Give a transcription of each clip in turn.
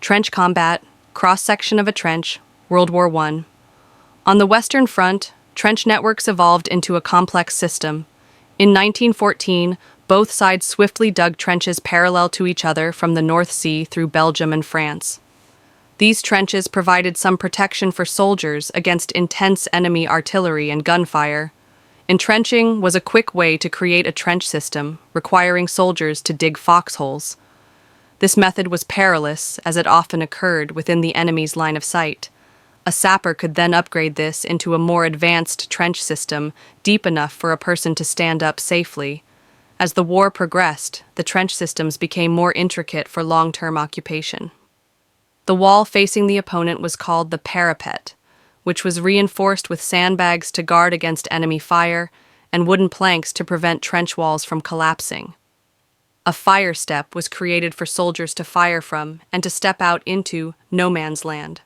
Trench combat, cross-section of a trench, World War I. On the Western Front, trench networks evolved into a complex system. In 1914, both sides swiftly dug trenches parallel to each other from the North Sea through Belgium and France. These trenches provided some protection for soldiers against intense enemy artillery and gunfire. Entrenching was a quick way to create a trench system, requiring soldiers to dig foxholes. This method was perilous, as it often occurred within the enemy's line of sight. A sapper could then upgrade this into a more advanced trench system, deep enough for a person to stand up safely. As the war progressed, the trench systems became more intricate for long-term occupation. The wall facing the opponent was called the parapet, which was reinforced with sandbags to guard against enemy fire and wooden planks to prevent trench walls from collapsing. A fire step was created for soldiers to fire from and to step out into no man's land.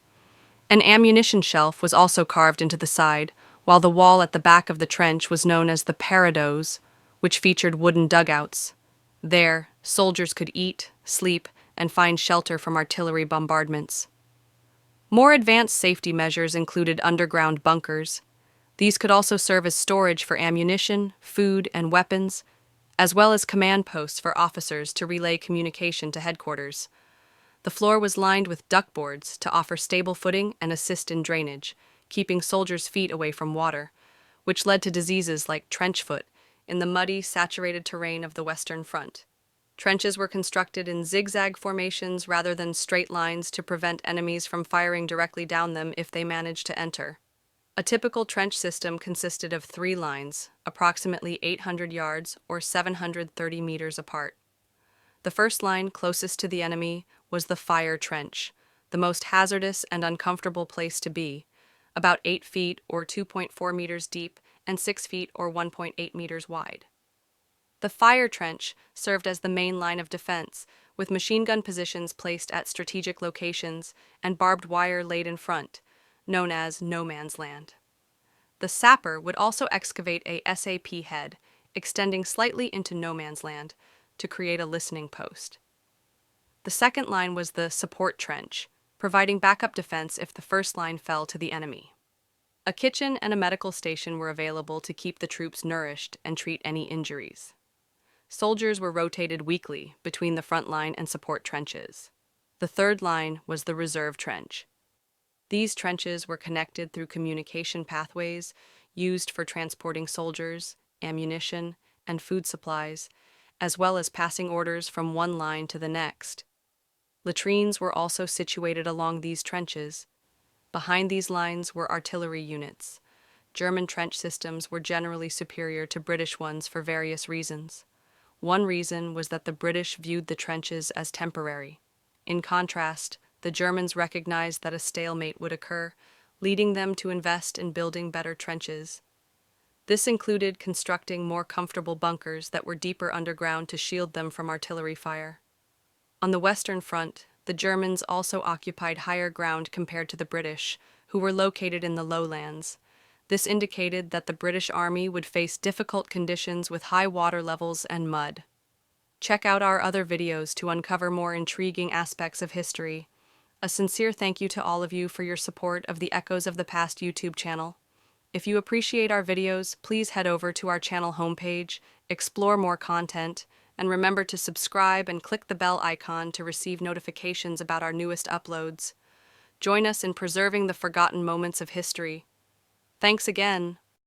An ammunition shelf was also carved into the side, while the wall at the back of the trench was known as the parados, which featured wooden dugouts. There, soldiers could eat, sleep, and find shelter from artillery bombardments. More advanced safety measures included underground bunkers. These could also serve as storage for ammunition, food, and weapons, as well as command posts for officers to relay communication to headquarters. The floor was lined with duckboards to offer stable footing and assist in drainage, keeping soldiers' feet away from water, which led to diseases like trench foot in the muddy, saturated terrain of the Western Front. Trenches were constructed in zigzag formations rather than straight lines to prevent enemies from firing directly down them if they managed to enter. A typical trench system consisted of 3 lines, approximately 800 yards or 730 meters apart. The first line closest to the enemy was the fire trench, the most hazardous and uncomfortable place to be, about 8 feet or 2.4 meters deep and 6 feet or 1.8 meters wide. The fire trench served as the main line of defense, with machine gun positions placed at strategic locations and barbed wire laid in front, known as no man's land. The sapper would also excavate a SAP head, extending slightly into no man's land, to create a listening post. The second line was the support trench, providing backup defense if the first line fell to the enemy. A kitchen and a medical station were available to keep the troops nourished and treat any injuries. Soldiers were rotated weekly between the front line and support trenches. The third line was the reserve trench. These trenches were connected through communication pathways used for transporting soldiers, ammunition, and food supplies, as well as passing orders from one line to the next. Latrines were also situated along these trenches. Behind these lines were artillery units. German trench systems were generally superior to British ones for various reasons. One reason was that the British viewed the trenches as temporary. In contrast, the Germans recognized that a stalemate would occur, leading them to invest in building better trenches. This included constructing more comfortable bunkers that were deeper underground to shield them from artillery fire. On the Western Front, the Germans also occupied higher ground compared to the British, who were located in the lowlands. This indicated that the British Army would face difficult conditions with high water levels and mud. Check out our other videos to uncover more intriguing aspects of history. A sincere thank you to all of you for your support of the Echoes of the Past YouTube channel. If you appreciate our videos, please head over to our channel homepage, explore more content, and remember to subscribe and click the bell icon to receive notifications about our newest uploads. Join us in preserving the forgotten moments of history. Thanks again.